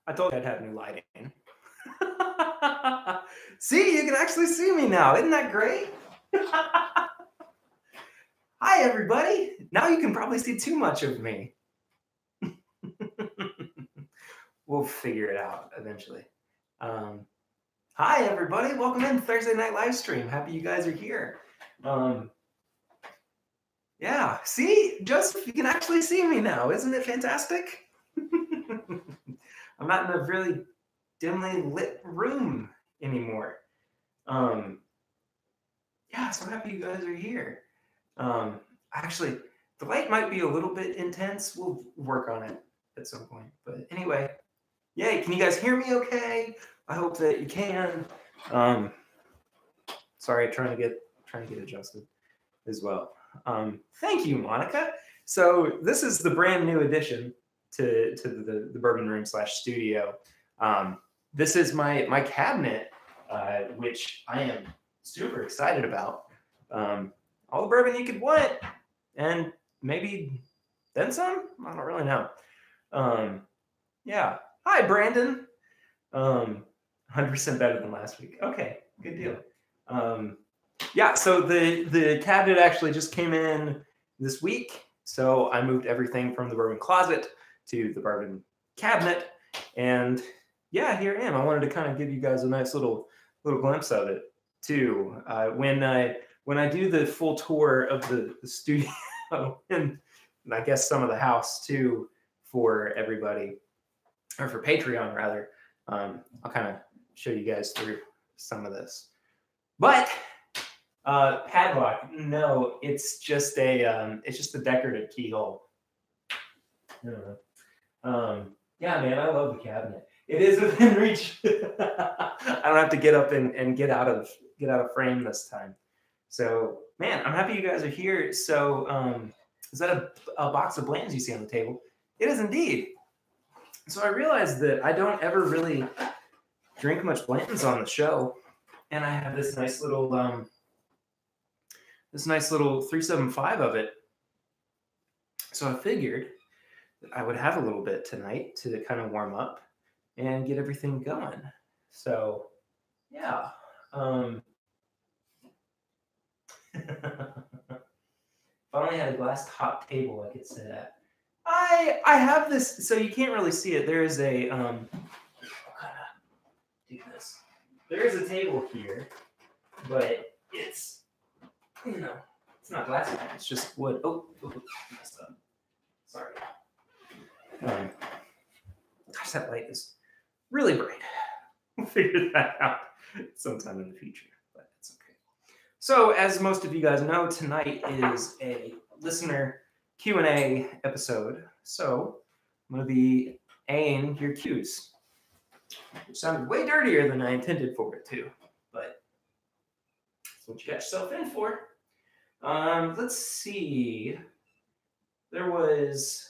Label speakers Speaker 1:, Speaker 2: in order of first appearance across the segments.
Speaker 1: I told you I'd have new lighting. See, you can actually see me now. Isn't that great? Hi, everybody. Now you can probably see too much of me. We'll figure it out eventually. Hi, everybody. Welcome in Thursday night live stream. Happy you guys are here. Yeah, see, Joseph, you can actually see me now. Isn't it fantastic? I'm not in a really dimly lit room anymore. Yeah, so happy you guys are here. Actually, the light might be a little bit intense. We'll work on it at some point. But anyway, yay! Can you guys hear me okay? I hope that you can. Sorry, trying to get adjusted as well. Thank you, Monica. So this is the brand new addition to the Bourbon Room / studio. This is my cabinet, which I am super excited about. All the bourbon you could want, and maybe then some. I don't really know. Yeah. Hi, Brandon. 100% better than last week. Okay, good deal. Yeah, so the cabinet actually just came in this week. So I moved everything from the bourbon closet to the bourbon cabinet. And yeah, here I am. I wanted to kind of give you guys a nice little glimpse of it too. When I do the full tour of the studio and I guess some of the house too for everybody, or for Patreon rather, I'll kind of show you guys through some of this. But padlock, no, it's just a decorative keyhole. Yeah, man, I love the cabinet. It is within reach. I don't have to get up and get out of frame this time. So, man, I'm happy you guys are here. So, is that a box of Blanton's you see on the table? It is indeed. So I realized that I don't ever really drink much Blanton's on the show, and I have this nice little 375 of it. So I figured that I would have a little bit tonight to kind of warm up and get everything going. So, yeah. If I only had a glass top table I could sit at. I have this, so you can't really see it. There is a I'll kind of do this. There is a table here, but it's it's not glass. It's just wood. Oh, messed up. Sorry. Gosh, that light is really bright. We'll figure that out sometime in the future, but it's okay. So, as most of you guys know, tonight is a listener Q&A episode. So, I'm going to be A'ing your Q's. Which sounded way dirtier than I intended for it to, but that's what you got yourself in for. Let's see. There was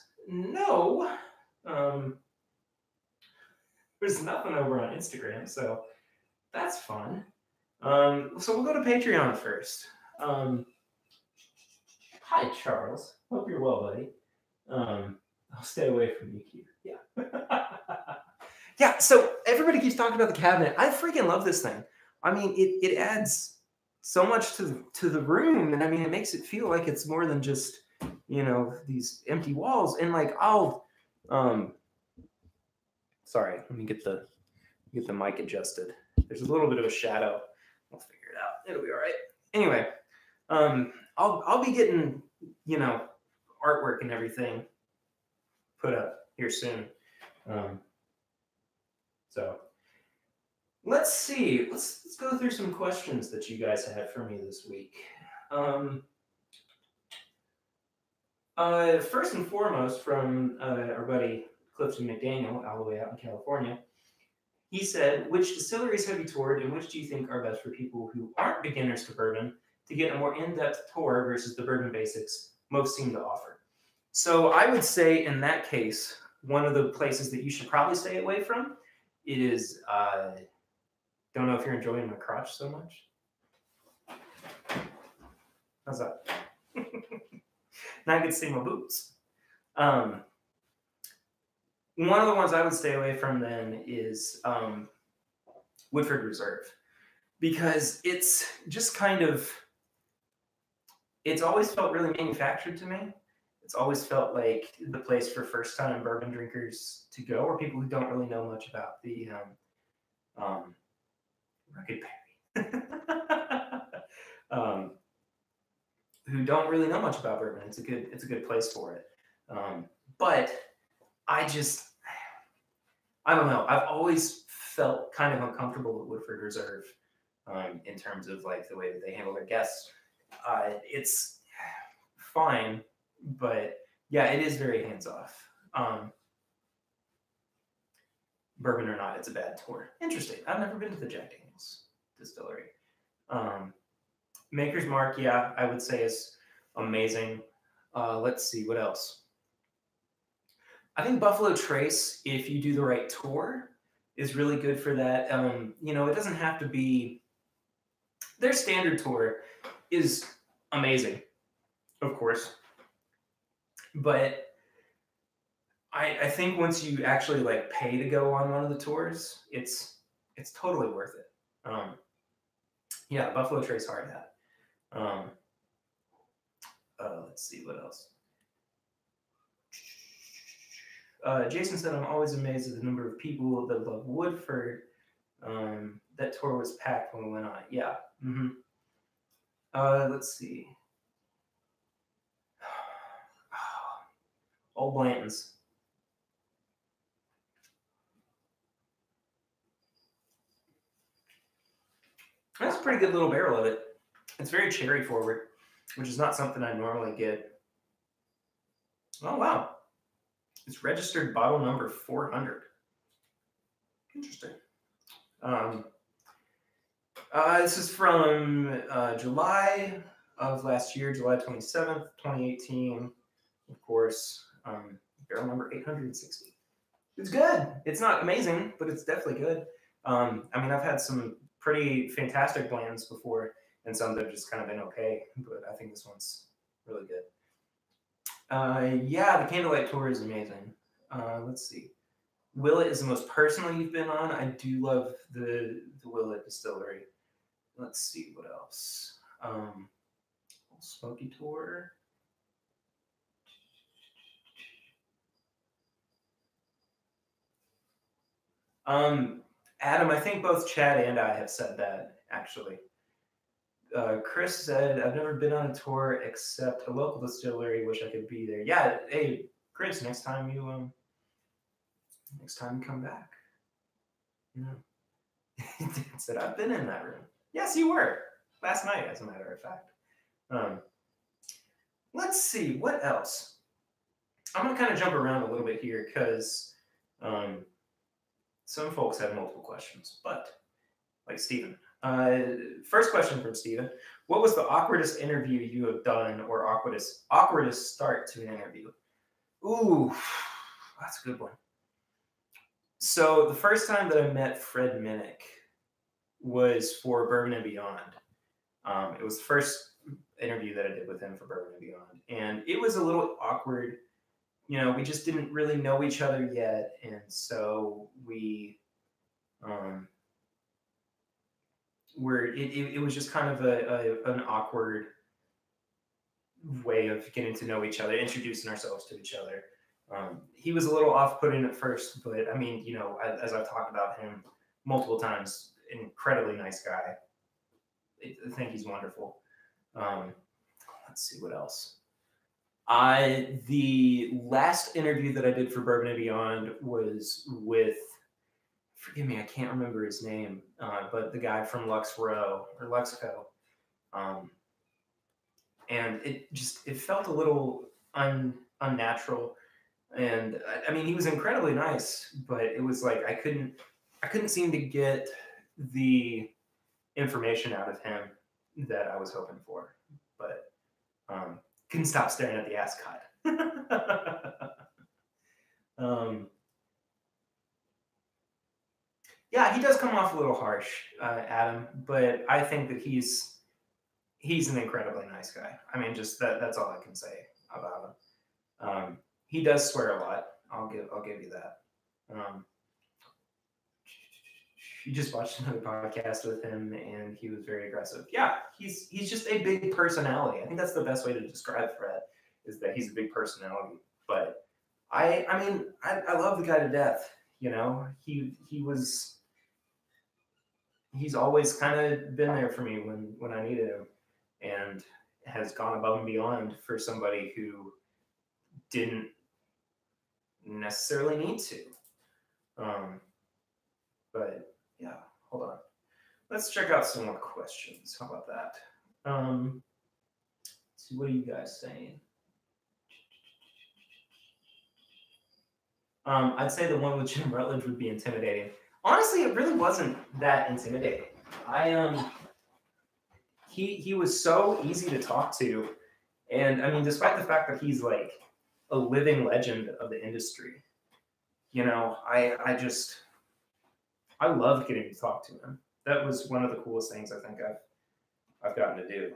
Speaker 1: there's nothing over on Instagram, so that's fun. So we'll go to Patreon first. Hi, Charles. Hope you're well, buddy. I'll stay away from you, Q. Yeah. Yeah, so everybody keeps talking about the cabinet. I freaking love this thing. I mean, it adds so much to the room, and I mean, it makes it feel like it's more than just, these empty walls. And like, sorry, let me get the mic adjusted. There's a little bit of a shadow. We'll figure it out. It'll be all right. Anyway, I'll be getting, artwork and everything put up here soon. So let's see. Let's go through some questions that you guys had for me this week. First and foremost, from our buddy Clifton McDaniel, all the way out in California. He said, which distilleries have you toured, and which do you think are best for people who aren't beginners to bourbon to get a more in-depth tour versus the bourbon basics most seem to offer? So I would say in that case, one of the places that you should probably stay away from is, don't know if you're enjoying my crotch so much. How's that? Now I can see my boots. one of the ones I would stay away from then is Woodford Reserve, because it's just kind of, it's always felt really manufactured to me. It's always felt like the place for first-time bourbon drinkers to go, or people who don't really know much about the rugged berry, who don't really know much about bourbon. It's a good place for it. But I don't know. I've always felt kind of uncomfortable with Woodford Reserve in terms of like the way that they handle their guests. It's fine, but yeah, it is very hands-off. Bourbon or not, it's a bad tour. Interesting. I've never been to the Jack Daniel's distillery. Maker's Mark, yeah, I would say is amazing. Let's see, what else? I think Buffalo Trace, if you do the right tour, is really good for that. You know, it doesn't have to be, their standard tour is amazing, of course. But I think once you actually like pay to go on one of the tours, it's totally worth it. Yeah, Buffalo Trace hard hat. Let's see what else. Jason said, I'm always amazed at the number of people that love Woodford. That tour was packed when we went on. Yeah. Mm-hmm. Let's see. Old Blanton's. That's a pretty good little barrel of it. It's very cherry forward, which is not something I normally get. Oh, wow. It's registered bottle number 400. Interesting. This is from July of last year, July 27th, 2018. Of course, barrel number 860. It's good. It's not amazing, but it's definitely good. I mean, I've had some pretty fantastic blends before, and some that have just kind of been okay, but I think this one's really good. Yeah, the Candlelight Tour is amazing. Let's see. Willet is the most personal you've been on. I do love the Willet Distillery. Let's see what else. Smoky Tour. Adam, I think both Chad and I have said that, actually. Chris said, I've never been on a tour except a local distillery. Wish I could be there. Yeah, hey, Chris, next time you come back. Yeah. Said, I've been in that room. Yes, you were. Last night, as a matter of fact. Let's see, what else? I'm going to kind of jump around a little bit here because some folks have multiple questions, but like Steven. First question from Steven. What was the awkwardest interview you have done or awkwardest start to an interview? Ooh, that's a good one. So the first time that I met Fred Minnick was for Bourbon and Beyond. It was the first interview that I did with him for Bourbon and Beyond. And it was a little awkward. You know, we just didn't really know each other yet. And so we it was just kind of an awkward way of getting to know each other, introducing ourselves to each other. He was a little off-putting at first, but I mean, you know, as I've talked about him multiple times, incredibly nice guy. I think he's wonderful. Let's see what else. The last interview that I did for Bourbon and Beyond was with, forgive me, I can't remember his name, but the guy from Luxco. And it felt a little unnatural. And I mean, he was incredibly nice, but it was like I couldn't seem to get the information out of him that I was hoping for. But couldn't stop staring at the ascot. Yeah, he does come off a little harsh, Adam, but I think that he's an incredibly nice guy. I mean, just that's all I can say about him. He does swear a lot. I'll give you that. Um, you just watched another podcast with him, and he was very aggressive. Yeah, he's just a big personality. I think that's the best way to describe Fred, is that he's a big personality. But I mean, I love the guy to death. You know, he's always kind of been there for me when I needed him, and has gone above and beyond for somebody who didn't necessarily need to. But yeah, hold on. Let's check out some more questions. How about that? Let's see, what are you guys saying? I'd say the one with Jim Rutledge would be intimidating. Honestly, it really wasn't that intimidating. He was so easy to talk to, and I mean, despite the fact that he's like a living legend of the industry, you know, I loved getting to talk to him. That was one of the coolest things I think I've gotten to do.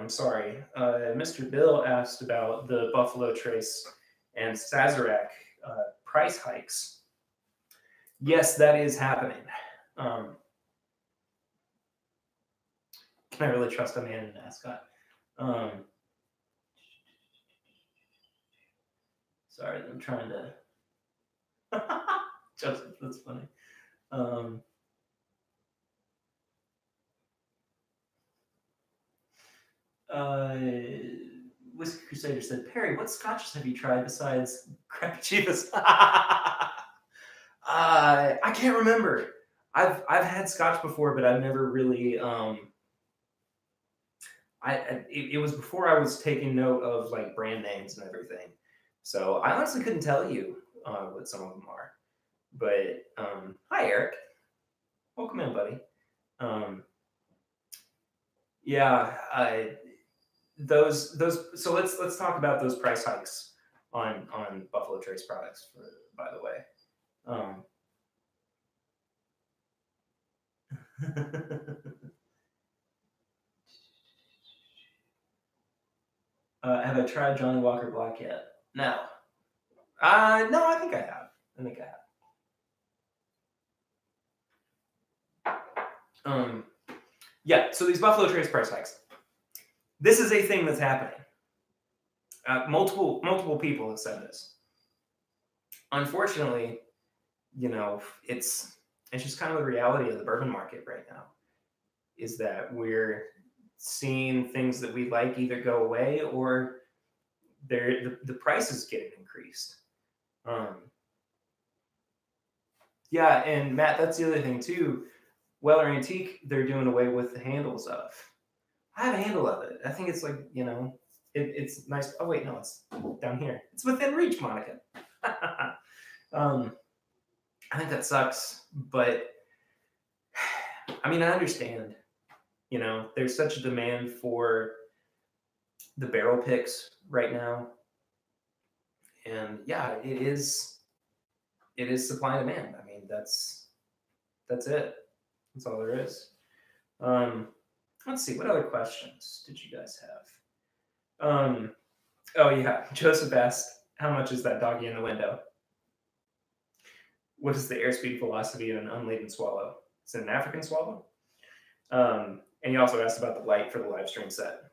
Speaker 1: Sorry. Mr. Bill asked about the Buffalo Trace and Sazerac price hikes. Yes, that is happening. Can I really trust a man in an ascot? Sorry, I'm trying to. Joseph, that's funny. Whiskey Crusader said, Perry, what scotches have you tried besides Crappy Chivas? I can't remember. I've had scotch before, but I've never really. It was before I was taking note of like brand names and everything, so I honestly couldn't tell you what some of them are. But hi, Eric. Welcome in, buddy. Yeah, those. So let's talk about those price hikes on Buffalo Trace products. By the way. Have I tried Johnny Walker Black yet? No. No, I think I have. Yeah, so these Buffalo Trace price hikes. This is a thing that's happening. Multiple people have said this. Unfortunately, you know, it's just kind of the reality of the bourbon market right now, is that we're seeing things that we like either go away or the price is getting increased. Yeah, and Matt, that's the other thing too. Weller Antique, they're doing away with the handles of. I have a handle of it. I think it's like, you know, it's nice. Oh wait, no, it's down here. It's within reach, Monica. I think that sucks, but I mean, I understand. You know, there's such a demand for the barrel picks right now, and yeah, it is supply and demand. I mean, that's it. That's all there is. Let's see, what other questions did you guys have? Oh yeah, Joseph asked, how much is that doggy in the window? What is the airspeed velocity of an unladen swallow? Is it an African swallow? And he also asked about the light for the live stream set.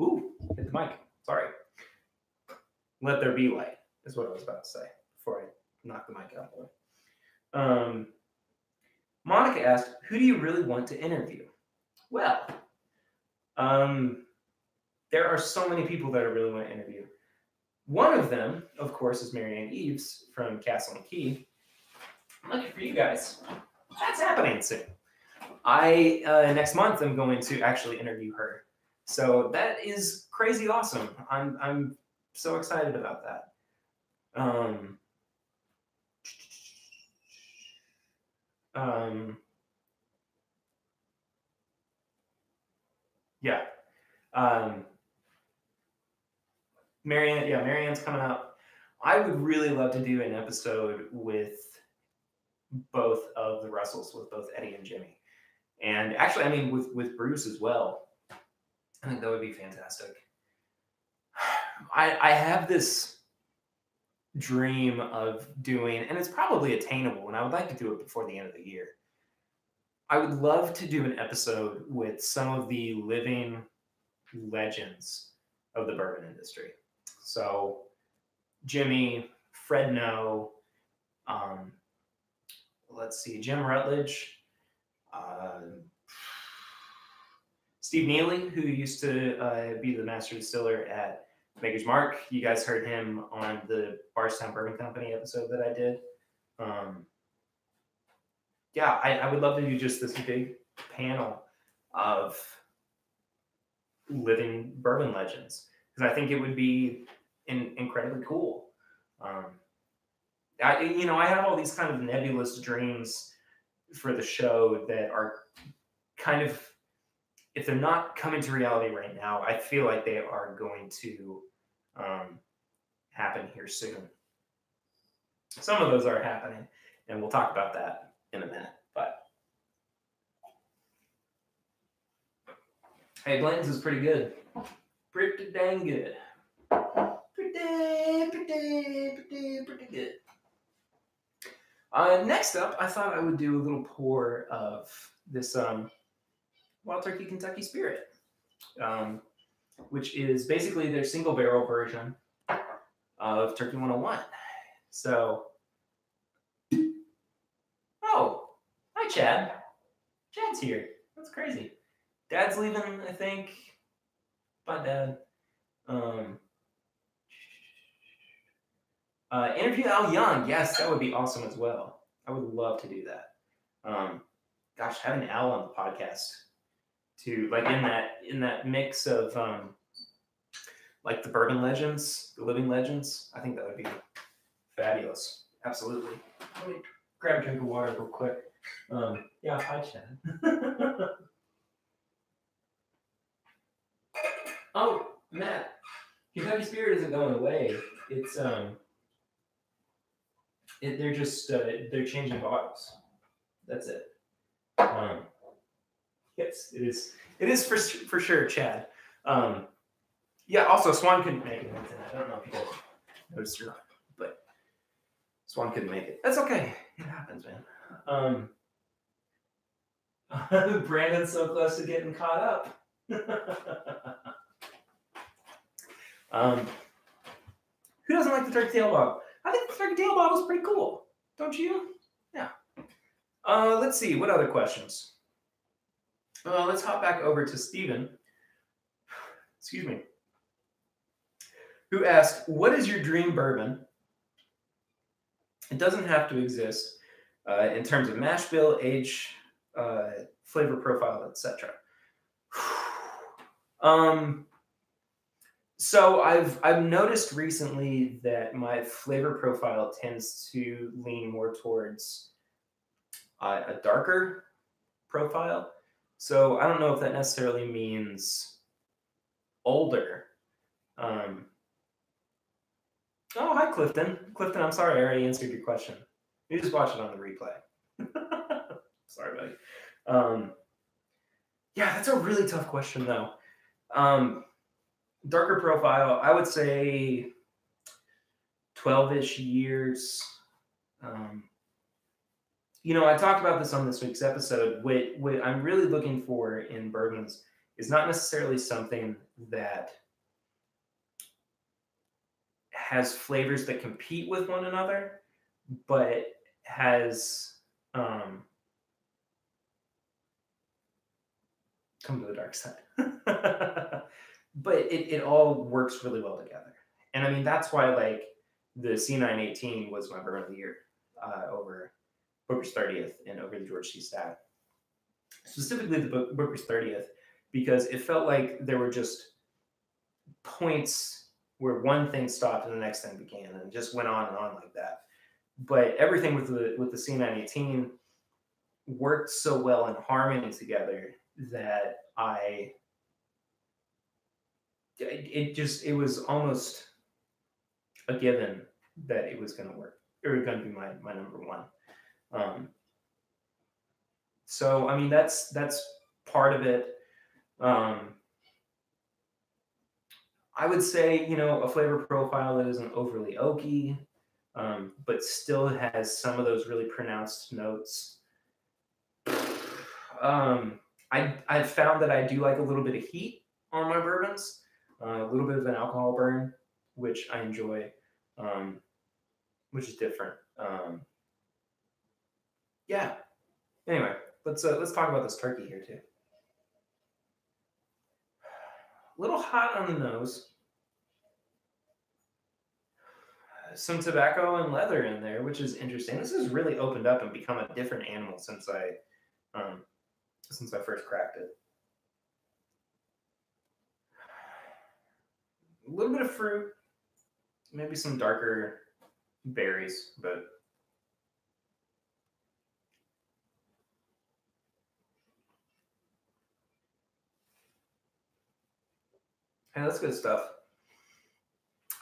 Speaker 1: Ooh, hit the mic. Sorry. Let there be light is what I was about to say before I knocked the mic out of the way. Monica asked, who do you really want to interview? Well, there are so many people that I really want to interview. One of them, of course, is Marianne Eves from Castle and Key. I'm looking for you guys. That's happening soon. Next month I'm going to actually interview her. So that is crazy awesome. I'm so excited about that. Yeah. Marianne's coming up. I would really love to do an episode with both of the Russells, with both Eddie and Jimmy. And actually, I mean, with Bruce as well. I think that would be fantastic. I have this dream of doing, and it's probably attainable, and I would like to do it before the end of the year. I would love to do an episode with some of the living legends of the bourbon industry. So Jimmy, Fred No, let's see, Jim Rutledge, Steve Neely, who used to be the master distiller at Maker's Mark. You guys heard him on the Bardstown Bourbon Company episode that I did. Yeah, I would love to do just this big panel of living bourbon legends, because I think it would be incredibly cool. I have all these kind of nebulous dreams for the show that are kind of, if they're not coming to reality right now, I feel like they are going to happen here soon. Some of those are happening, and we'll talk about that in a minute. But hey, Blanton's is pretty good. Pretty dang good. Pretty good. Next up, I thought I would do a little pour of this Wild Turkey Kentucky Spirit, which is basically their single barrel version of Turkey 101. So, oh, hi Chad. Chad's here. That's crazy. Dad's leaving, I think. Bye, Dad. Interview Al Young. Yes, that would be awesome as well. I would love to do that. Gosh, having Al on the podcast to, like, in that mix of like the bourbon legends, the living legends, I think that would be fabulous. Absolutely. Let me grab a drink of water real quick. Yeah, hi Chad. Oh, Matt, Kentucky Spirit isn't going away. It's they're just they're changing bottles. That's it. Yes, it is. It is for sure, Chad. Yeah. Also, Swan couldn't make it tonight. I don't know if you guys noticed or not, but Swan couldn't make it. That's okay. It happens, man. Brandon's so close to getting caught up. Who doesn't like the turkey tail bottle? I think the turkey tail bottle is pretty cool. Don't you? Yeah. Let's see. What other questions? Let's hop back over to Steven. Excuse me. Who asked, what is your dream bourbon? It doesn't have to exist in terms of mash bill, age, flavor profile, etc. So I've noticed recently that my flavor profile tends to lean more towards a darker profile. So I don't know if that necessarily means older. Oh, hi, Clifton. Clifton, I'm sorry I already answered your question. You just watch it on the replay. Sorry, buddy. Yeah, that's a really tough question, though. Darker profile, I would say 12-ish years. I talked about this on this week's episode. What I'm really looking for in bourbons is not necessarily something that has flavors that compete with one another, but has come to the dark side. But it all works really well together. And I mean, that's why, like, the C918 was my bourbon of the year over Booker's 30th and over the George C. Stack. Specifically the Booker's 30th, because it felt like there were just points where one thing stopped and the next thing began, and it just went on and on like that. But everything with the C918 worked so well in harmony together that it was almost a given that it was going to work, or going to be my number one. So I mean, that's part of it. I would say, you know, a flavor profile that isn't overly oaky, but still has some of those really pronounced notes. I've found that I do like a little bit of heat on my bourbons, a little bit of an alcohol burn, which I enjoy, which is different. Yeah. Anyway, let's talk about this turkey here too. A little hot on the nose. Some tobacco and leather in there, which is interesting. This has really opened up and become a different animal since I first cracked it. A little bit of fruit, maybe some darker berries, but hey, that's good stuff.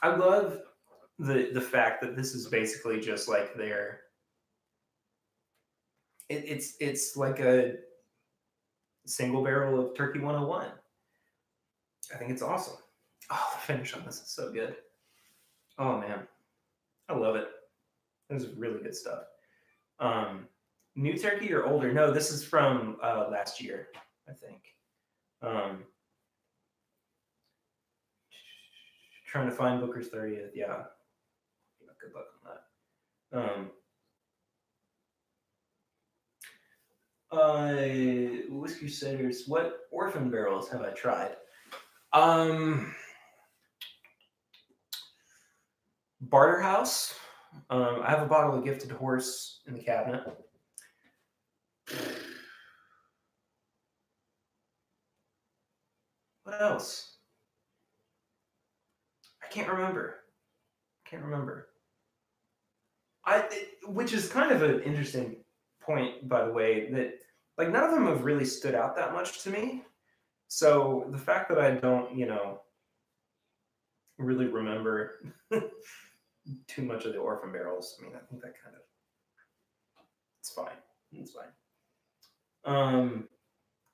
Speaker 1: I love the fact that this is basically just like their. It's like a single barrel of Turkey 101. I think it's awesome. Oh, the finish on this is so good. Oh man, I love it. This is really good stuff. New turkey or older? No, this is from last year, I think. Trying to find Booker's 30th. Yeah. Good luck on that. Whiskey Cedars. What orphan barrels have I tried? Barter House. I have a bottle of Gifted Horse in the cabinet. What else? I can't remember. Which is kind of an interesting point, by the way, that like none of them have really stood out that much to me. So the fact that I don't, you know, really remember too much of the orphan barrels, I mean, I think that kind of it's fine. It's fine.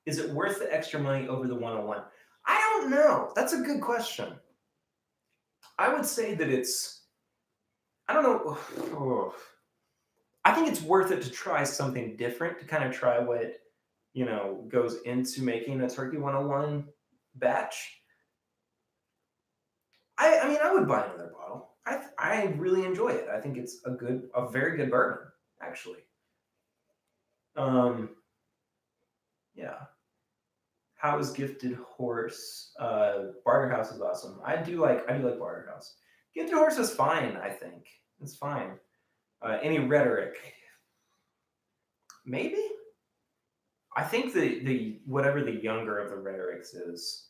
Speaker 1: Is it worth the extra money over the 101? I don't know. That's a good question. I would say that it's, I don't know. Oh, I think it's worth it to try something different, to kind of try what, you know, goes into making a Turkey 101 batch. I mean, I would buy another bottle. I really enjoy it. I think it's a very good bourbon, actually. Yeah. How is Gifted Horse? Barter House is awesome. I do like Barter House. Gifted Horse is fine, I think. It's fine. Any rhetoric? Maybe? I think the whatever the younger of the rhetorics is,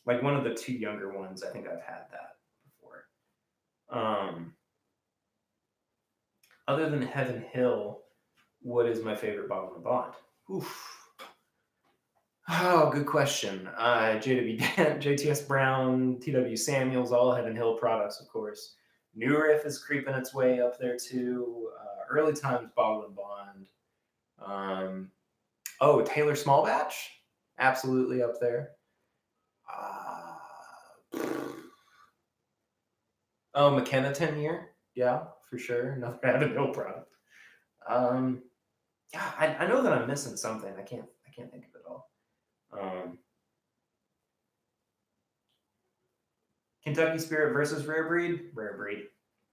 Speaker 1: like one of the two younger ones, I think I've had that before. Other than Heaven Hill, what is my favorite bottle of Bond? Oof. Oh, good question. JW Dent, JTS Brown, TW Samuels, all Heaven Hill products, of course. New Riff is creeping its way up there too. Early Times Bottle and Bond. Taylor Small Batch, absolutely up there. McKenna 10 Year, yeah, for sure. Another Heaven Hill product. Yeah, I know that I'm missing something. I can't think of it all. Kentucky Spirit versus Rare Breed,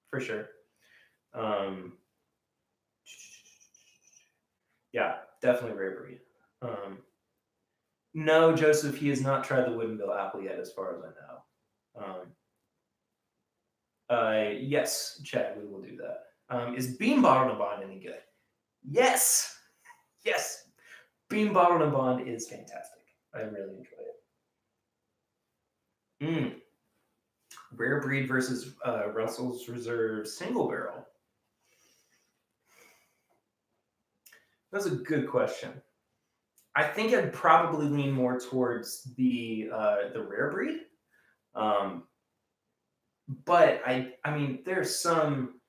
Speaker 1: for sure. Yeah, definitely Rare Breed. No, Joseph, he has not tried the Wooden Bill apple yet, as far as I know. Yes, Chad, we will do that. Is Beam Bottled and Bond any good? Yes. Beam Bottled and Bond is fantastic. I really enjoy it. Rare Breed versus Russell's Reserve Single Barrel. That's a good question. I think I'd probably lean more towards the Rare Breed. But I mean, there's some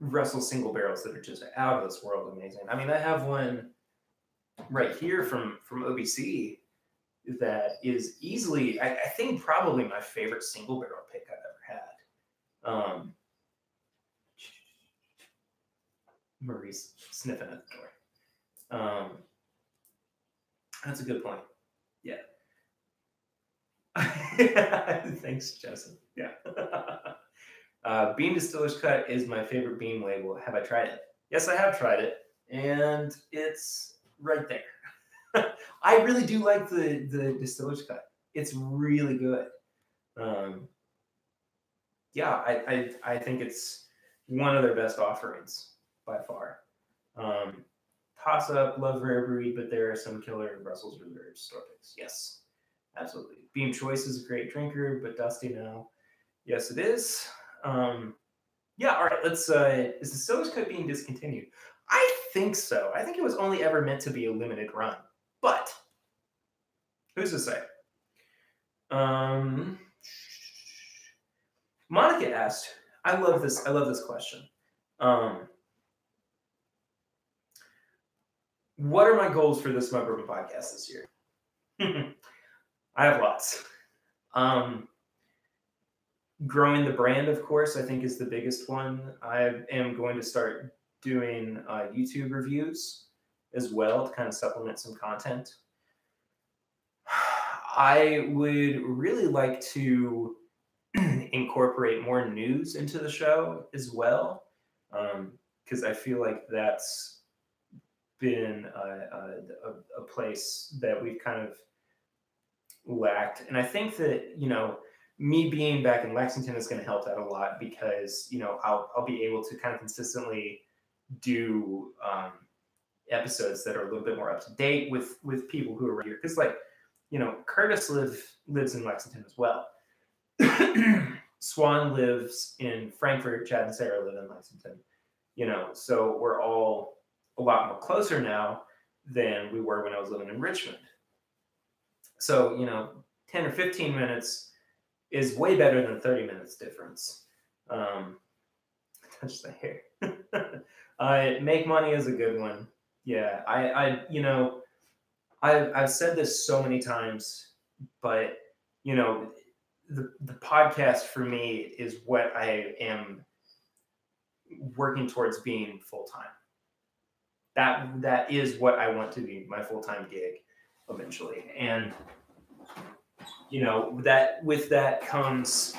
Speaker 1: Russell single barrels that are just out of this world amazing. I mean, I have one right here from OBC that is easily, I think, probably my favorite single barrel pick I've ever had. Marie's sniffing at the door. That's a good point. Yeah. Thanks, Joseph. Yeah. Beam Distiller's Cut is my favorite beam label. Have I tried it? Yes, I have tried it, and it's right there. I really do like the Distiller's Cut. It's really good. Yeah, I think it's one of their best offerings by far. Toss up, love Rare Breed, but there are some killer Brussels Reserve store picks. Yes, absolutely. Beam Choice is a great drinker, but dusty now. Yes, it is. Yeah, all right. Let's. Is the Distiller's Cut being discontinued? I think so. I think it was only ever meant to be a limited run, but who's to say? Monica asked. I love this. I love this question. What are my goals for this My Bourbon podcast this year? I have lots. Growing the brand, of course, I think is the biggest one. I am going to start doing YouTube reviews as well to kind of supplement some content. I would really like to incorporate more news into the show as well, because I feel like that's been a place that we've kind of lacked. And I think that, me being back in Lexington is going to help that a lot, because, I'll be able to kind of consistently do episodes that are a little bit more up to date with people who are here. Because, Curtis lives in Lexington as well. Swan lives in Frankfurt. Chad and Sarah live in Lexington. So we're all a lot more closer now than we were when I was living in Richmond. So, 10 or 15 minutes is way better than 30 minutes difference. Touch the hair. Make money is a good one. Yeah, I've said this so many times, but the podcast for me is what I am working towards being full time. That is what I want to be, my full-time gig eventually. And that with that comes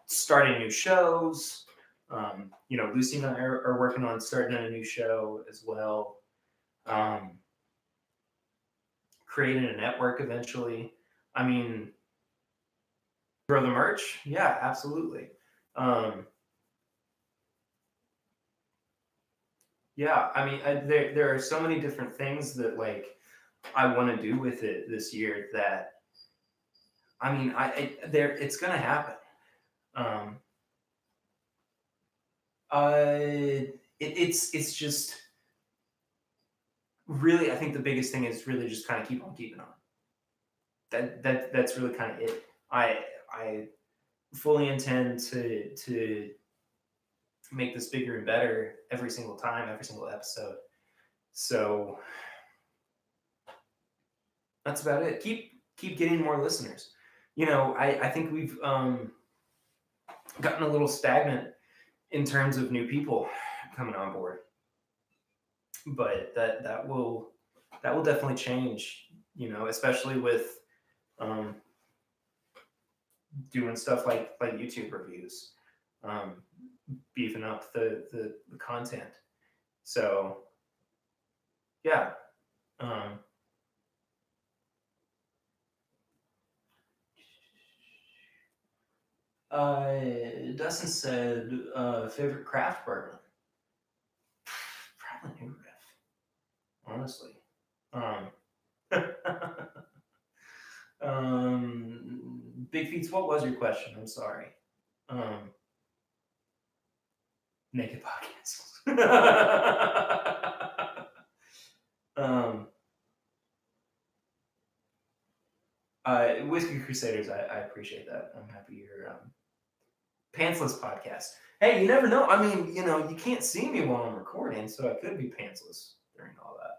Speaker 1: starting new shows. Lucy and I are working on starting a new show as well. Creating a network eventually. I mean, grow the merch? Yeah, absolutely. Yeah, I mean, there are so many different things that I want to do with it this year that, I mean, it's going to happen. It's just really, I think the biggest thing is really just kind of keep on keeping on. That's really kind of it. I fully intend to make this bigger and better every single time, every single episode. So that's about it. Keep getting more listeners. I think we've gotten a little stagnant in terms of new people coming on board, but that will definitely change. Especially with doing stuff like YouTube reviews, beefing up the content. So yeah. Dustin said favorite craft bourbon. Probably New Riff, honestly. Big Feats, what was your question? I'm sorry. Naked Podcasts. Whiskey Crusaders, I appreciate that. I'm happy you're pantsless podcast. Hey, you never know. I mean, you can't see me while I'm recording, so I could be pantsless during all that.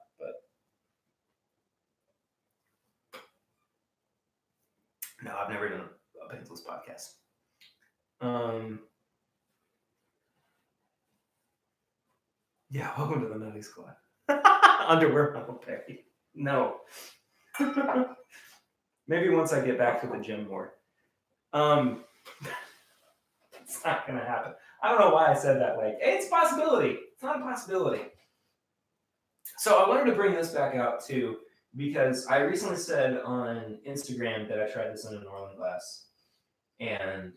Speaker 1: No, I've never done a paintless podcast. Yeah, welcome to the Nutty Squad. Underwear Uncle Perry. No. Maybe once I get back to the gym more. It's not gonna happen. I don't know why I said that. Like, hey, it's a possibility. It's not a possibility. So I wanted to bring this back out too, because I recently said on Instagram that I tried this in a New Orleans glass, and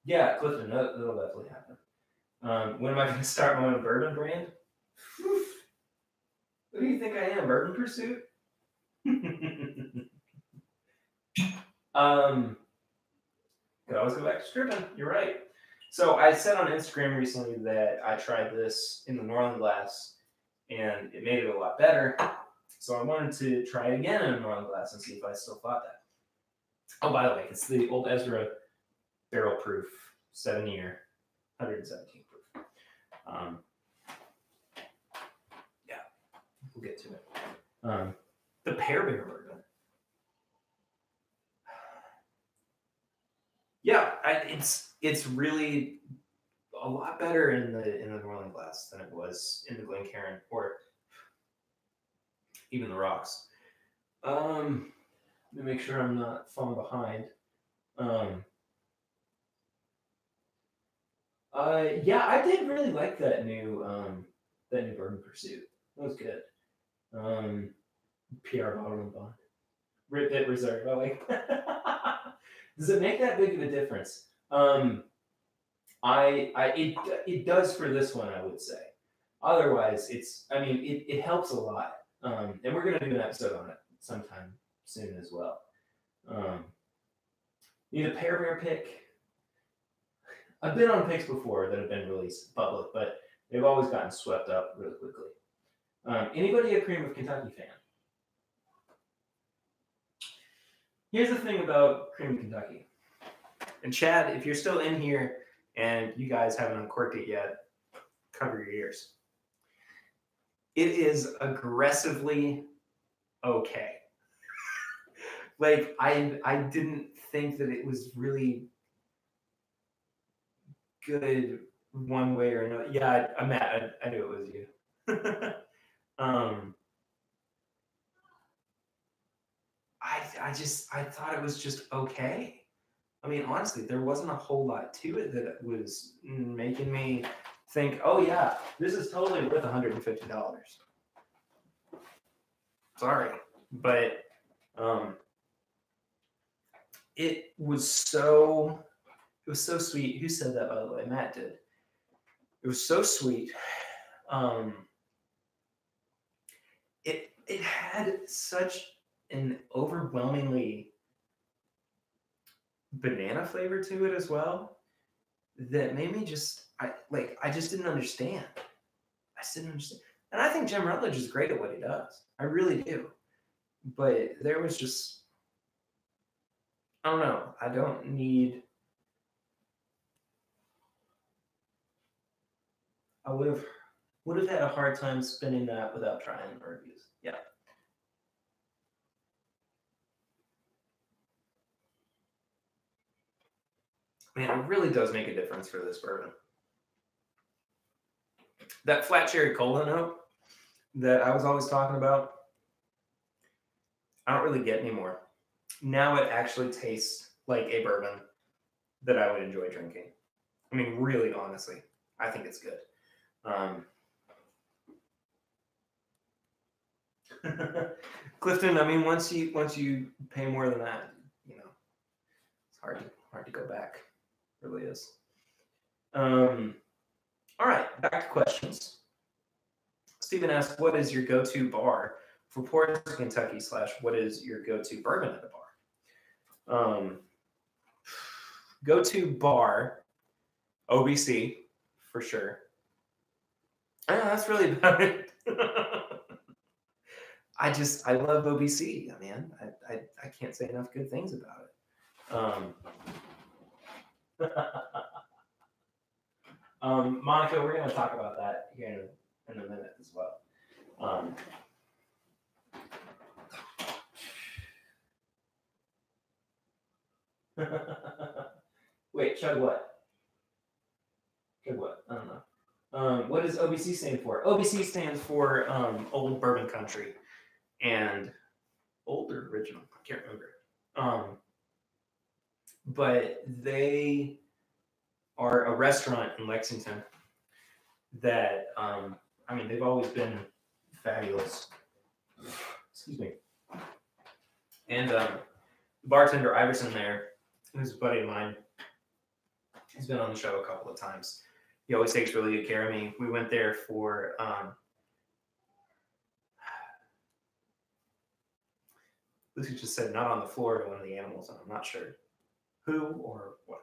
Speaker 1: yeah, Clifton, that'll definitely happen. When am I going to start my own bourbon brand? Whew. What do you think I am, Bourbon Pursuit? Could always go back to stripping. You're right. So I said on Instagram recently that I tried this in the New Orleans glass, and it made it a lot better. So I wanted to try it again in a New Orleans glass and see if I still thought that. Oh, by the way, it's the Old Ezra barrel proof, 7-year, 117 proof. Yeah, we'll get to it. The Pear Bear bourbon. Yeah, it's really a lot better in the New Orleans glass than it was in the Glencairn or even the rocks. Let me make sure I'm not falling behind. Yeah, I did really like that new Bourbon Pursuit. That was good. PR bottle bond. Rip it reserve. I like. Does it make that big of a difference? It does for this one, I would say. Otherwise, it helps a lot. And we're gonna do an episode on it sometime soon as well. Need a Pear Bear pick. I've been on picks before that have been released public, but they've always gotten swept up really quickly. Anybody a Cream of Kentucky fan? Here's the thing about Cream of Kentucky. And Chad, if you're still in here and you guys haven't uncorked it yet, cover your ears. It is aggressively okay. Like, I didn't think that it was really good one way or another. Yeah, I'm mad. I knew it was you. I thought it was just okay. I mean, honestly, there wasn't a whole lot to it that was making me think, oh yeah, this is totally worth $150. Sorry, but it was so sweet. Who said that, by the way? Matt did. It was so sweet. It had such an overwhelmingly banana flavor to it as well that made me I just didn't understand. I just didn't understand. And I think Jim Rutledge is great at what he does. I really do. But there was just, I don't know. I don't need. I would have had a hard time spinning that without trying reviews. Yeah. Man, it really does make a difference for this bourbon. That flat cherry cola note that I was always talking about, I don't really get anymore. Now it actually tastes like a bourbon that I would enjoy drinking. I mean, really, honestly, I think it's good. Clifton, I mean, once you pay more than that, you know, it's hard to go back. It really is. All right, back to questions. Stephen asked, what is your go-to bar for Port Kentucky / what is your go-to bourbon at a bar? Go-to bar, OBC, for sure. That's really about it. I love OBC, man. I can't say enough good things about it. Monica, we're going to talk about that here in a minute as well. Um, wait, chug what? Chug what? I don't know. What does OBC stand for? OBC stands for Old Bourbon Country and Old or Original. I can't remember. But they are a restaurant in Lexington that, I mean, they've always been fabulous. Excuse me. And the bartender Iverson there, who's a buddy of mine, he's been on the show a couple of times. He always takes really good care of me. We went there for Lucy just said not on the floor to one of the animals, and I'm not sure who or what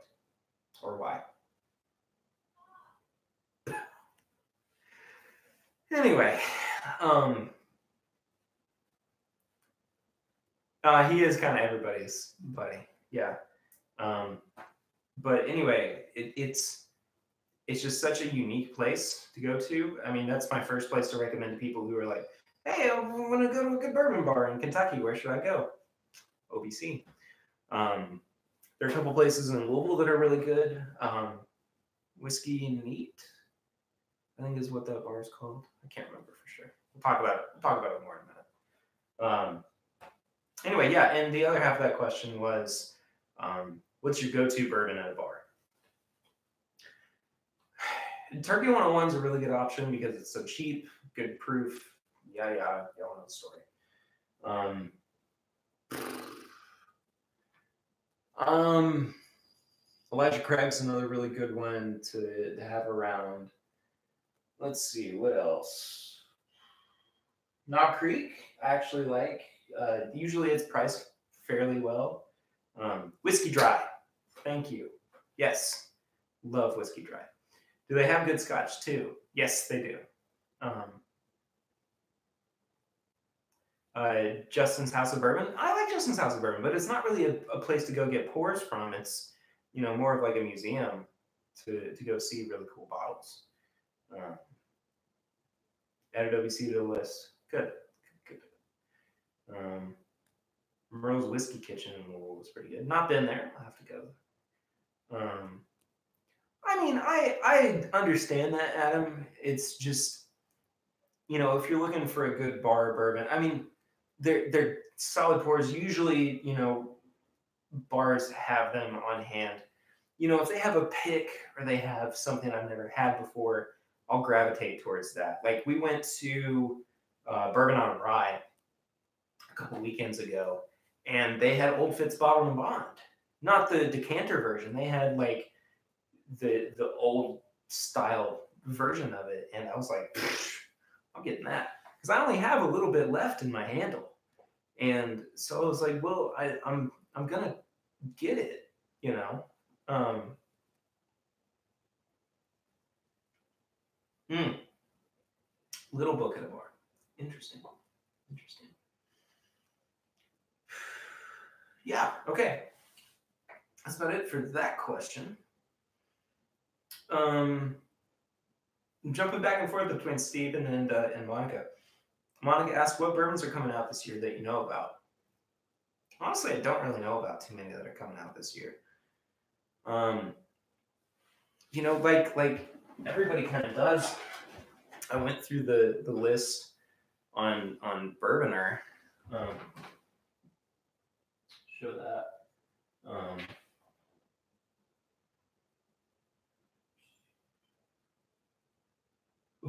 Speaker 1: or why. Anyway, he is kind of everybody's buddy, yeah. But anyway, it's just such a unique place to go to. I mean, that's my first place to recommend to people who are like, hey, I want to go to a good bourbon bar in Kentucky. Where should I go? OBC. There are a couple places in Louisville that are really good. Whiskey and Neat, I think is what that bar is called. I can't remember for sure. We'll talk about it more in a minute. Anyway, yeah, and the other half of that question was, what's your go-to bourbon at a bar? Turkey 101 is a really good option because it's so cheap, good proof. Yeah, y'all know the story. Elijah Craig's another really good one to have around. Let's see, what else? Knob Creek, I actually like. Usually it's priced fairly well. Whiskey Dry, thank you. Yes, love Whiskey Dry. Do they have good scotch too? Yes, they do. Justin's House of Bourbon. I like Justin's House of Bourbon, but it's not really a place to go get pours from. It's, you know, more of like a museum to go see really cool bottles. Added OBC to the list. Good. Monroe's Whiskey Kitchen in Louisville was pretty good. Not been there. I'll have to go. I mean, I understand that, Adam. It's just, you know, if you're looking for a good bar bourbon, I mean, they're solid pours. Usually, you know, bars have them on hand. You know, if they have a pick or they have something I've never had before, I'll gravitate towards that. Like we went to Bourbon on Rye a couple weekends ago, and they had Old Fitz Bottled and Bond, not the decanter version. They had like the old style version of it, and I was like, I'm getting that because I only have a little bit left in my handle, and so I was like, well, I'm gonna get it, you know. Little Book at a bar. Interesting. Yeah, okay. That's about it for that question. Jumping back and forth between Stephen and Monica. Monica asked, what bourbons are coming out this year that you know about? Honestly, I don't really know about too many that are coming out this year. You know, like everybody kind of does. I went through the list on Bourboner. Show that.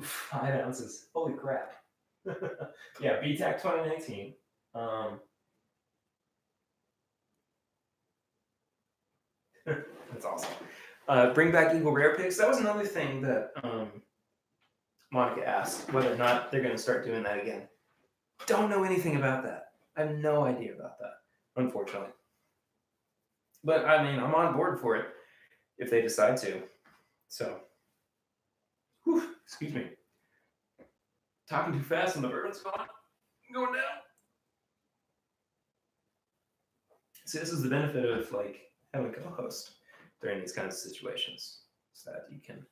Speaker 1: 5 ounces. Holy crap. Yeah, BTAC 2019. That's awesome. Bring back Eagle Rare picks. That was another thing that Monica asked, whether or not they're going to start doing that again. Don't know anything about that. I have no idea about that, unfortunately. But I mean, I'm on board for it if they decide to. So, excuse me. Talking too fast and the bourbon's going down. So this is the benefit of like having a co-host during these kinds of situations, so that you can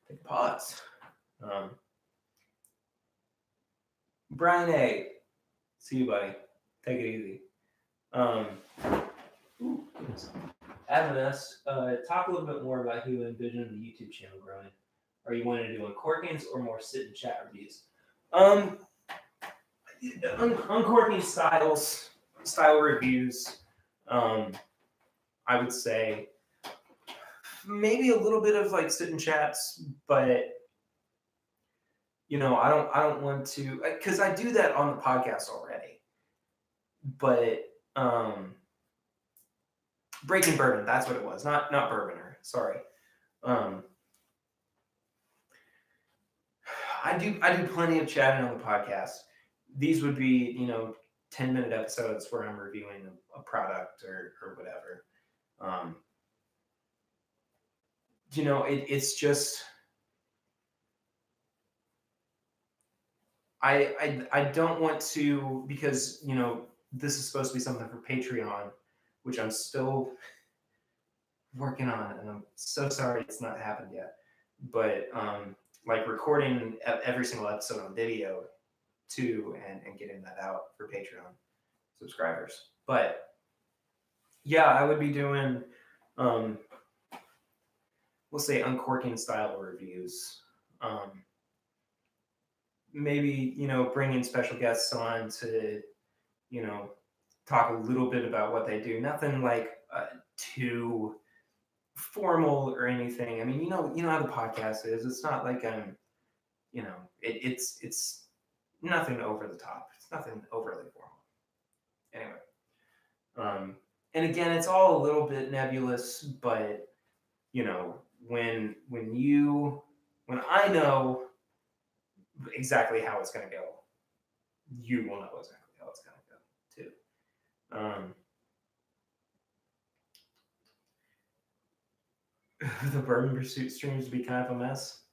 Speaker 1: take a pause. Brian A. See you, buddy. Take it easy. Goodness. Adam S. Talk a little bit more about who you envision the YouTube channel growing. Are you wanting to do uncorkings or more sit and chat reviews? Uncorking style reviews. I would say maybe a little bit of like sit and chats, but you know, I don't want to, because I do that on the podcast already. But Breaking Bourbon, that's what it was, not Bourboner. Sorry. I do plenty of chatting on the podcast. These would be, you know, 10-minute episodes where I'm reviewing a product or whatever. You know, it's just I don't want to, because, you know, this is supposed to be something for Patreon, which I'm still working on, and I'm so sorry it's not happened yet. But like recording every single episode on video too, and getting that out for Patreon subscribers. But yeah, I would be doing we'll say uncorking style reviews. Maybe, you know, bringing special guests on to, you know, talk a little bit about what they do. Nothing like too formal or anything. I mean, you know how the podcast is. It's not like you know, it's nothing over the top. It's nothing overly formal. Anyway, and again, it's all a little bit nebulous, but you know, when I know exactly how it's going to go, you will know exactly how it's going to go too. The Bourbon Pursuit streams to be kind of a mess.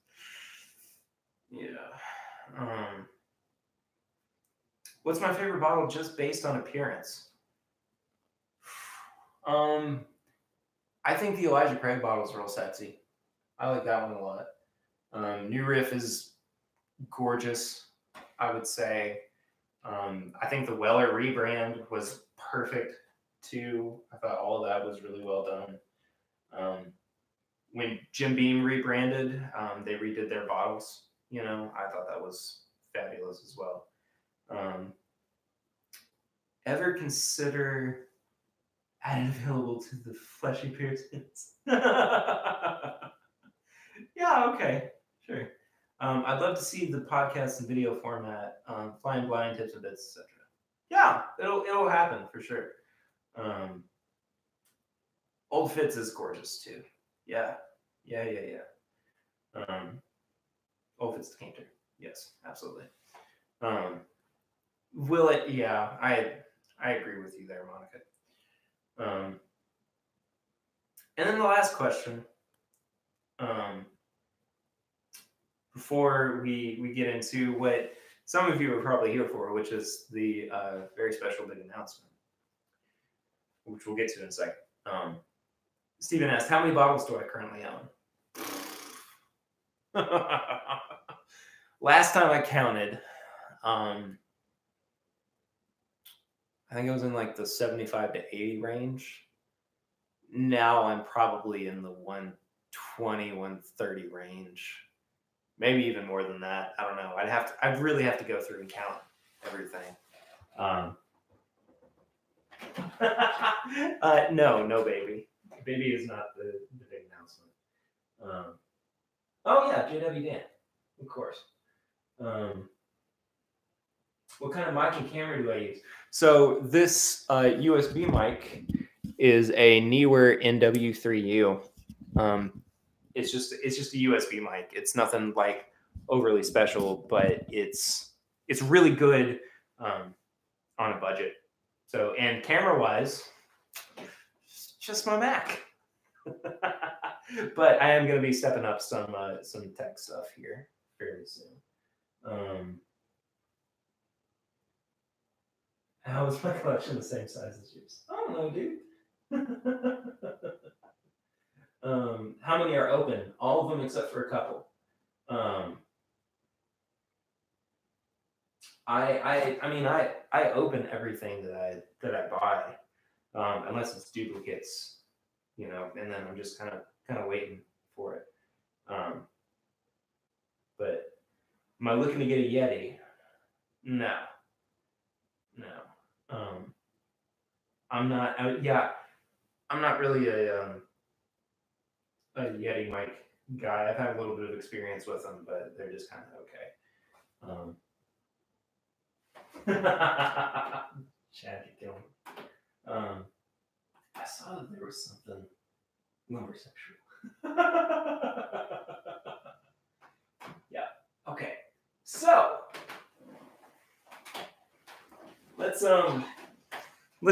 Speaker 1: Yeah. What's my favorite bottle just based on appearance? I think the Elijah Craig bottle is real sexy. I like that one a lot. New Riff is gorgeous, I would say. I think the Weller rebrand was perfect too. I thought all of that was really well done. When Jim Beam rebranded, they redid their bottles. You know, I thought that was fabulous as well. Ever consider adding available to the Fleshy Pearsons? Yeah, okay, sure. I'd love to see the podcast and video format, flying blind tips and bits, etc. Yeah, it'll happen for sure. Old Fitz is gorgeous too. Yeah. Old Fitz Decanter. Yes, absolutely. Will it? Yeah, I agree with you there, Monica. And then the last question. Before we get into what some of you are probably here for, which is the very special big announcement, which we'll get to in a second. Stephen asked, how many bottles do I currently own? Last time I counted, I think I was in like the 75 to 80 range. Now I'm probably in the 120, 130 range. Maybe even more than that. I don't know. I'd really have to go through and count everything. No, baby. Baby is not the big announcement. Oh yeah, JW Dan, of course. What kind of mic and camera do I use? So this USB mic is a Neewer NW3U. It's just a USB mic. It's nothing like overly special, but it's really good on a budget. So, and camera wise, just my Mac. But I am going to be stepping up some tech stuff here fairly soon. How is my collection the same size as yours? I don't know, dude. How many are open? All of them except for a couple. I mean, I open everything that I buy, unless it's duplicates, you know, and then I'm just kind of waiting for it. But am I looking to get a Yeti? No, no. I'm not. I'm not really a Yeti mic guy. I've had a little bit of experience with them, but they're just kind of okay. Chad, you're killing me. I saw that there was something lumber sexual. Yeah. Okay. So let's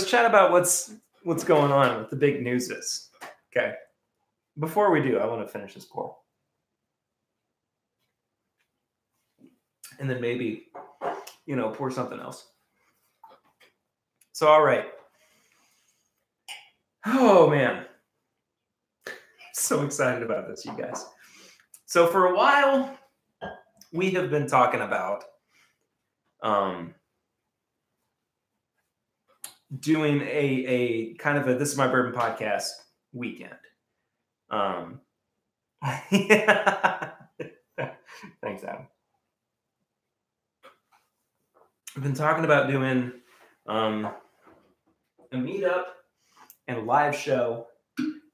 Speaker 1: chat about what's going on with the big news is. Okay. Before we do, I want to finish this pour. And then maybe, you know, pour something else. So, all right. Oh, man. So excited about this, you guys. So for a while, we have been talking about doing a kind of a This Is My Bourbon podcast weekend. Yeah. Thanks, Adam. I've been talking about doing a meetup and a live show.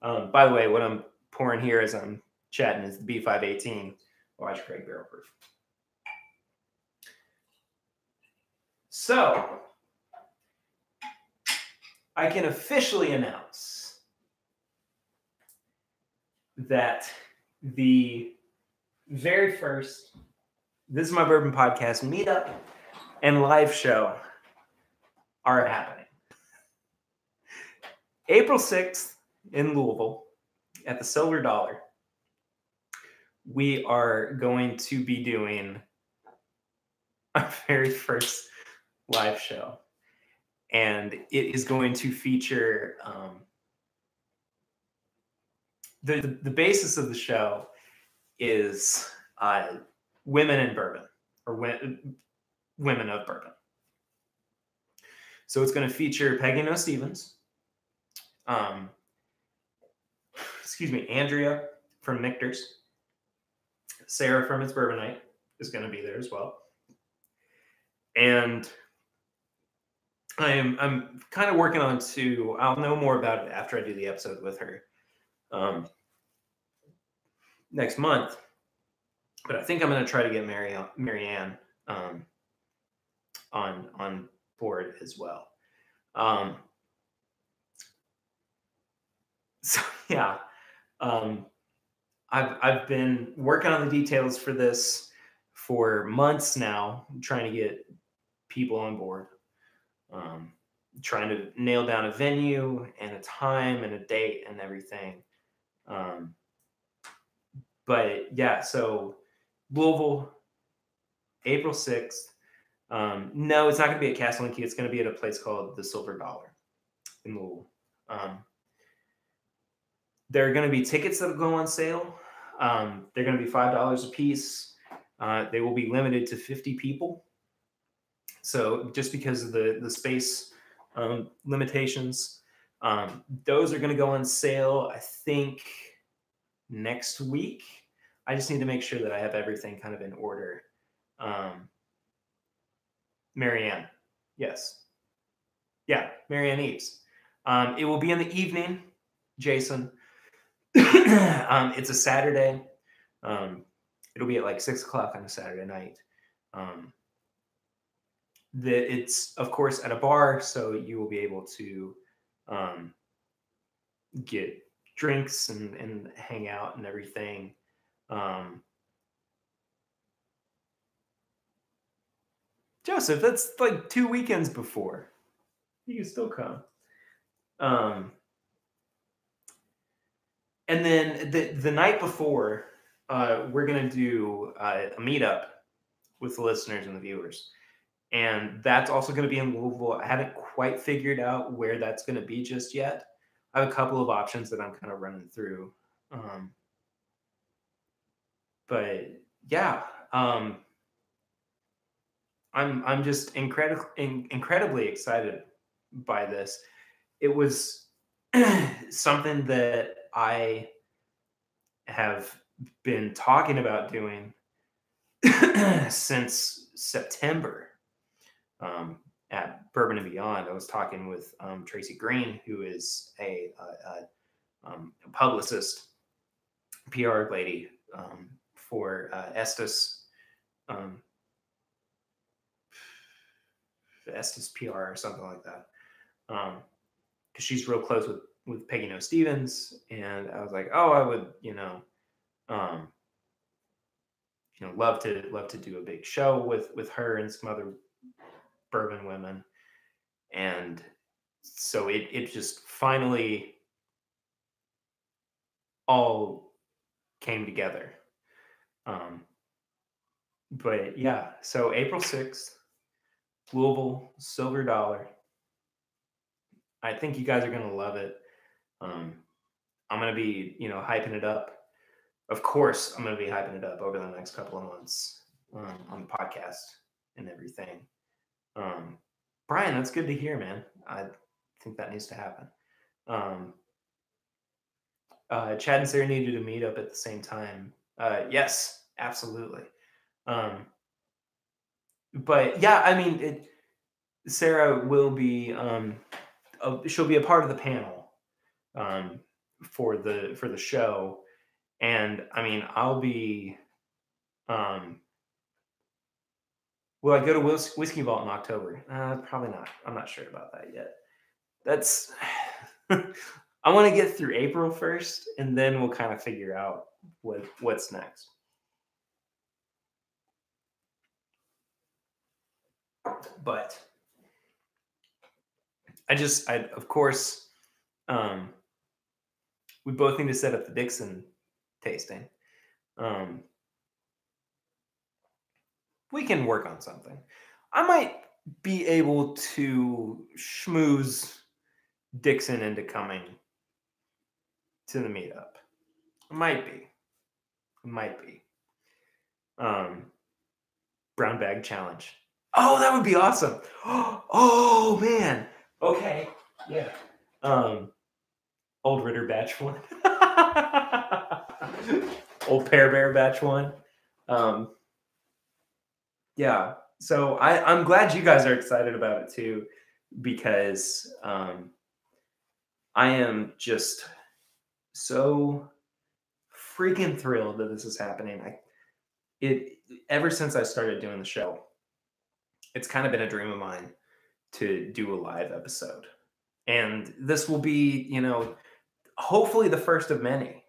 Speaker 1: By the way, what I'm pouring here as I'm chatting is the B518 Watch Craig Barrel Proof. So I can officially announce that the very first This Is My Bourbon podcast meetup and live show are happening. April 6th in Louisville at the Silver Dollar, we are going to be doing our very first live show. And it is going to feature the basis of the show is women in bourbon, or women of bourbon. So it's going to feature Peggy No Stevens, Andrea from Michter's, Sarah from It's Bourbonite is going to be there as well, and I'm kind of working on I'll know more about it after I do the episode with her next month. But I think I'm going to try to get Marianne on board as well. So yeah, I've been working on the details for this for months now, trying to get people on board. Trying to nail down a venue and a time and a date and everything. But yeah, so Louisville, April 6th. No, it's not going to be at Castle and Key. It's going to be at a place called the Silver Dollar in Louisville. There are going to be tickets that will go on sale. They're going to be $5 a piece. They will be limited to 50 people. So just because of the space limitations, those are going to go on sale, I think, next week. I just need to make sure that I have everything kind of in order. Marianne, yes. Yeah, Marianne Eves. It will be in the evening, Jason. It's a Saturday. It'll be at like 6 o'clock on a Saturday night. It's, of course, at a bar, so you will be able to get drinks and hang out and everything. Joseph, that's like 2 weekends before. You can still come. And then the night before, we're going to do a meetup with the listeners and the viewers. And that's also going to be in Louisville. I haven't quite figured out where that's going to be just yet. I have a couple of options that I'm kind of running through. But yeah, I'm I'm just incredibly excited by this. It was something that I have been talking about doing since September, at Bourbon and Beyond. I was talking with Tracy Green, who is a publicist, PR lady, for um, Estes PR or something like that. Because she's real close with Peggy No Stevens, and I was like, oh, I would, um, love to do a big show with her and some other bourbon women, and so it just finally all came together. Um, but yeah, so April 6th, Louisville, Silver Dollar. I think you guys are gonna love it. Um, I'm gonna be, hyping it up. Of course, I'm gonna be hyping it up over the next couple of months, on the podcast and everything. Um, Brian, that's good to hear, man. I think that needs to happen. Um, Chad and Sarah needed to meet up at the same time. Yes, absolutely. Um, but yeah, I mean, Sarah will be. She'll be a part of the panel, um, for the show, and I mean, I'll be. Um, will I go to Whiskey Vault in October? Probably not. I'm not sure about that yet. That's. I want to get through April first, and then we'll kind of figure out what's next. But of course, we both need to set up the Dixon tasting. We can work on something. I might be able to schmooze Dixon into coming to the meetup. Might be. Brown bag challenge. Oh, that would be awesome. Oh man. Okay. Yeah. Old Ritter batch 1. Old Pear Bear batch 1. Yeah. So I'm glad you guys are excited about it too, because I am just so freaking thrilled that this is happening. Ever since I started doing the show, it's kind of been a dream of mine to do a live episode. And this will be, hopefully the first of many.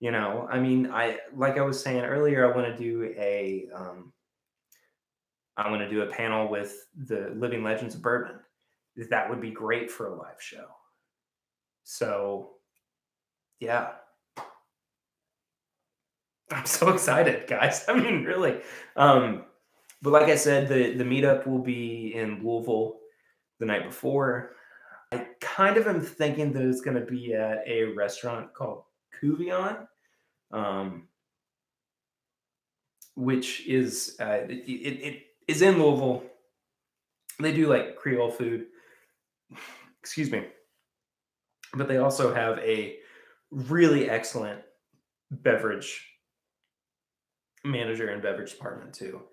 Speaker 1: I mean, like I was saying earlier, I want to do a panel with the living legends of bourbon. That would be great for a live show. So, yeah. I'm so excited, guys. I mean, really. But like I said, the meetup will be in Louisville the night before. I kind of am thinking that it's going to be at a restaurant called Cuvion, which is it is in Louisville. They do like Creole food. Excuse me. But they also have a really excellent beverage manager and beverage department too.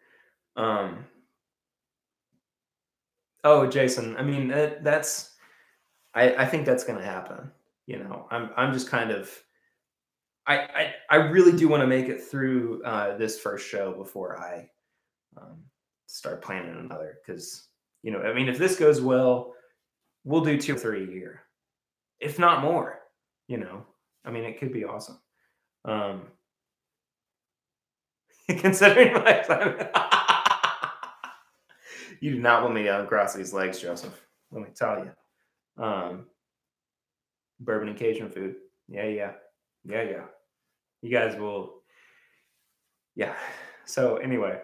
Speaker 1: Oh, Jason, I mean, I think that's going to happen. I'm just kind of, I really do want to make it through this first show before I start planning another. Because, I mean, if this goes well, we'll do 2 or 3 a year, if not more. I mean, it could be awesome. Considering my time. You do not want me to cross these legs, Joseph. Let me tell you. Bourbon and Cajun food. Yeah. You guys will. Yeah. So anyway,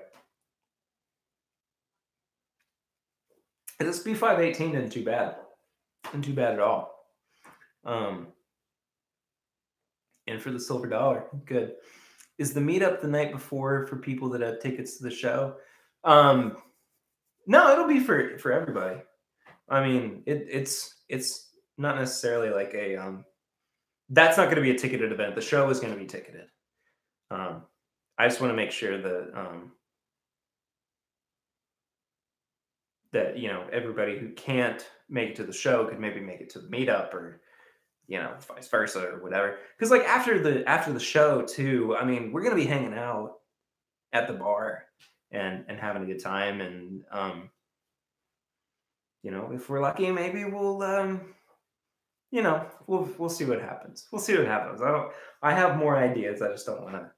Speaker 1: this B518 isn't too bad. Isn't too bad at all. And for the Silver Dollar, good. Is the meetup the night before for people that have tickets to the show? No, it'll be for everybody. I mean, it's not necessarily like a that's not going to be a ticketed event. The show is going to be ticketed. I just want to make sure that everybody who can't make it to the show could maybe make it to the meetup, or vice versa, or whatever. Because like after the show too, I mean, we're gonna be hanging out at the bar and having a good time, and if we're lucky, maybe we'll see what happens. We'll see what happens. I have more ideas. I just don't want to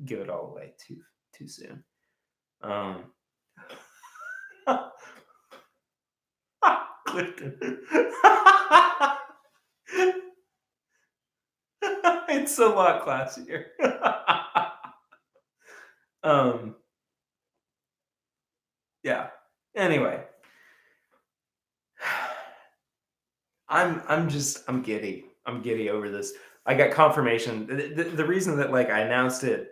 Speaker 1: give it all away too soon. Clifton. It's a lot classier. Yeah. Anyway, I'm giddy. I'm giddy over this. I got confirmation. The reason that like I announced it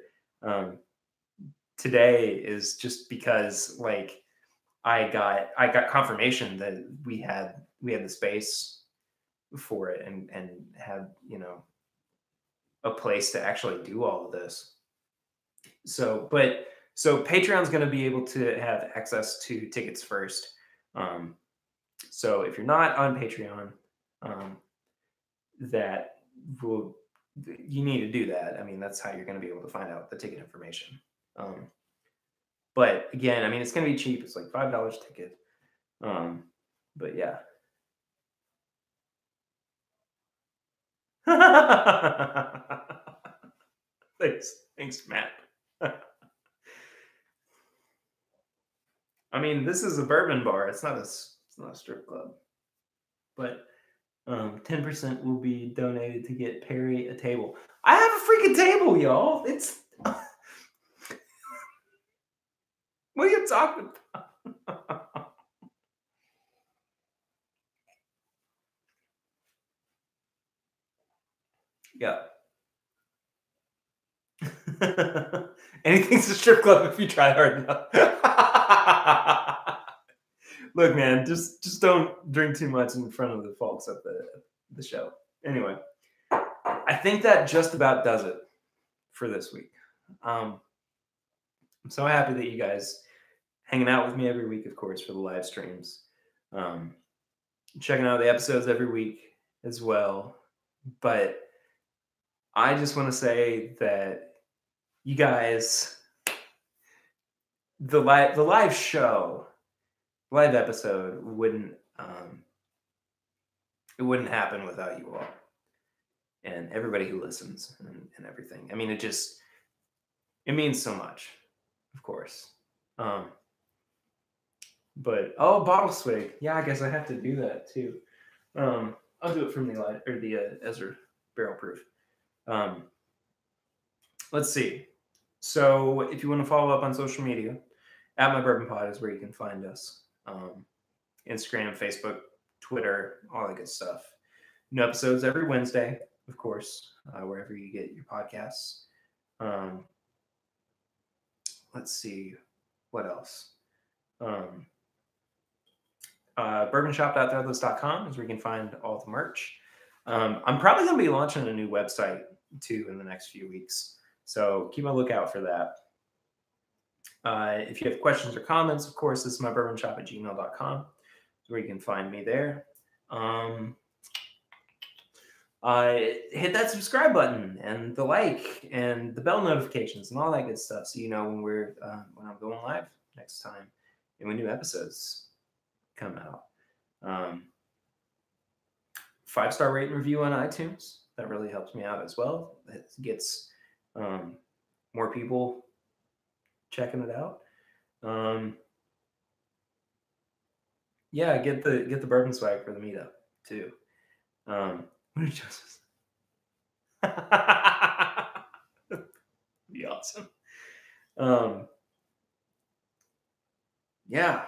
Speaker 1: today is just because like I got confirmation that we had the space for it, and had a place to actually do all of this. So Patreon's going to be able to have access to tickets first. So if you're not on Patreon, you need to do that. I mean, that's how you're going to be able to find out the ticket information. But again, I mean, it's going to be cheap. It's like $5 ticket. But yeah. Thanks, Matt. I mean, this is a bourbon bar. It's not a strip club. But 10% will be donated to get Perry a table. I have a freaking table, y'all. It's what are you talking about? Yeah. Anything's a strip club if you try hard enough. Look, man, just don't drink too much in front of the folks at the show. Anyway, I think that just about does it for this week. I'm so happy that you guys hanging out with me every week, of course, for the live streams. Checking out the episodes every week as well. But I just want to say that you guys, the live show, live episode wouldn't happen without you all and everybody who listens and everything. I mean, it means so much, of course. But bottle swig, yeah, I guess I have to do that too. I'll do it from the Ezra barrel proof. Let's see. So if you want to follow up on social media, at My Bourbon Pod is where you can find us. Instagram, Facebook, Twitter, all that good stuff. New episodes every Wednesday, of course, wherever you get your podcasts. Let's see. What else? Bourbonshop.threadless.com is where you can find all the merch. I'm probably going to be launching a new website too in the next few weeks. So keep a lookout for that. If you have questions or comments, of course, this is mybourbonshop@gmail.com, where you can find me there. Hit that subscribe button and the like and the bell notifications and all that good stuff, so you know when I'm going live next time and when new episodes come out. 5-star rate and review on iTunes. That really helps me out as well. It gets more people checking it out. Yeah, get the bourbon swag for the meetup too. What did Joseph say? Be awesome. Yeah,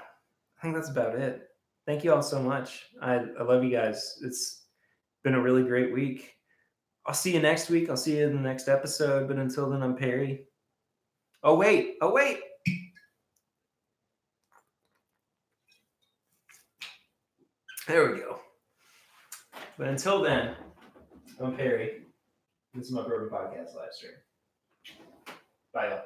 Speaker 1: I think that's about it. Thank you all so much. I love you guys. It's been a really great week. I'll see you next week. I'll see you in the next episode. But until then, I'm Perry. Oh, wait. There we go. But until then, I'm Perry. This is my Bourbon Podcast live stream. Bye, y'all.